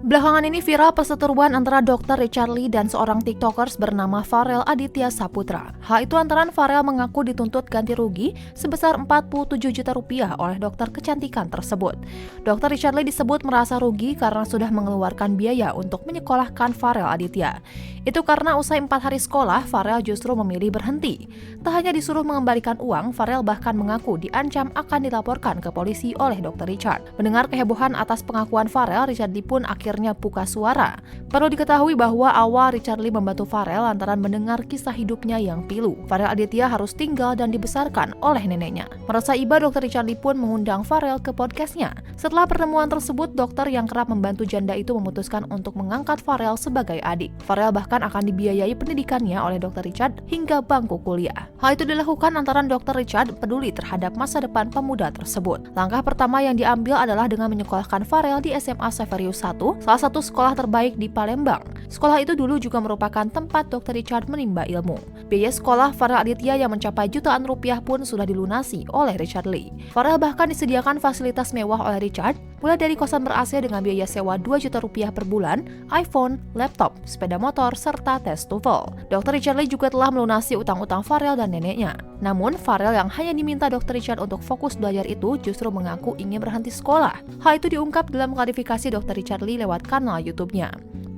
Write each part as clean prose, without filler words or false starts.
Belakangan ini viral perseteruan antara Dr. Richard Lee dan seorang tiktokers bernama Farel Aditya Saputra. Hal itu antara Farel mengaku dituntut ganti rugi sebesar 47 juta rupiah oleh dokter kecantikan tersebut. Dr. Richard Lee disebut merasa rugi karena sudah mengeluarkan biaya untuk menyekolahkan Farel Aditya. Itu karena usai 4 hari sekolah, Farel justru memilih berhenti. Tak hanya disuruh mengembalikan uang, Farel bahkan mengaku diancam akan dilaporkan ke polisi oleh Dr. Richard. Mendengar kehebohan atas pengakuan Farel, Richard Lee pun akhirnya buka suara. Perlu diketahui bahwa awal Richard Lee membantu Farel lantaran mendengar kisah hidupnya yang pilu. Farel Aditya harus tinggal dan dibesarkan oleh neneknya. Merasa iba, Dr. Richard Lee pun mengundang Farel ke podcastnya. Setelah pertemuan tersebut, dokter yang kerap membantu janda itu memutuskan untuk mengangkat Farel sebagai adik. Farel bahkan akan dibiayai pendidikannya oleh Dr. Richard hingga bangku kuliah. Hal itu dilakukan antara Dr. Richard peduli terhadap masa depan pemuda tersebut. Langkah pertama yang diambil adalah dengan menyekolahkan Farel di SMA Severius 1, salah satu sekolah terbaik di Palembang. Sekolah itu dulu juga merupakan tempat Dr. Richard menimba ilmu. Biaya sekolah Farel Aditya yang mencapai jutaan rupiah pun sudah dilunasi oleh Richard Lee. Farel bahkan disediakan fasilitas mewah oleh Richard, mulai dari kosan ber-AC dengan biaya sewa 2 juta rupiah per bulan, iPhone, laptop, sepeda motor, serta tes TOEFL. Dr. Richard Lee juga telah melunasi utang-utang Farel dan neneknya. Namun, Farel yang hanya diminta Dr. Richard untuk fokus belajar itu justru mengaku ingin berhenti sekolah. Hal itu diungkap dalam klarifikasi Dr. Richard Lee lewat kanal YouTube-nya.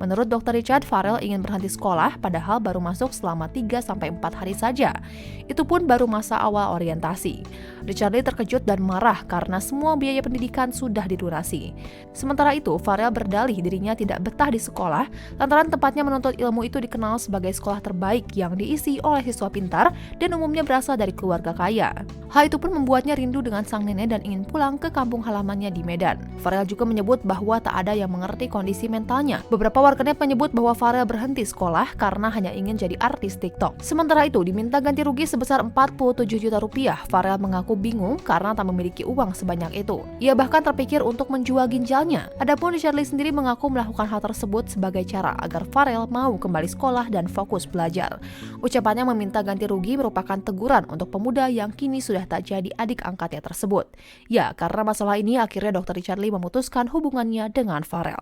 Menurut Dr. Richard, Farel ingin berhenti sekolah padahal baru masuk selama 3-4 hari saja. Itu pun baru masa awal orientasi. Richard Lee terkejut dan marah karena semua biaya pendidikan sudah dilunasi. Sementara itu, Farel berdalih dirinya tidak betah di sekolah lantaran tempatnya menuntut ilmu itu dikenal sebagai sekolah terbaik yang diisi oleh siswa pintar dan umumnya berasal dari keluarga kaya. Hal itu pun membuatnya rindu dengan sang nenek dan ingin pulang ke kampung halamannya di Medan. Farel juga menyebut bahwa tak ada yang mengerti kondisi mentalnya. Beberapa warganet menyebut bahwa Farel berhenti sekolah karena hanya ingin jadi artis TikTok. Sementara itu, diminta ganti rugi sebesar 47 juta rupiah. Farel mengaku bingung karena tak memiliki uang sebanyak itu. Ia bahkan terpikir untuk menjual ginjalnya. Adapun Richard Lee sendiri mengaku melakukan hal tersebut sebagai cara agar Farel mau kembali sekolah dan fokus belajar. Ucapannya meminta ganti rugi merupakan teguran untuk pemuda yang kini sudah tak jadi adik angkatnya tersebut. Ya, karena masalah ini akhirnya Dr. Richard Lee memutuskan hubungannya dengan Farel.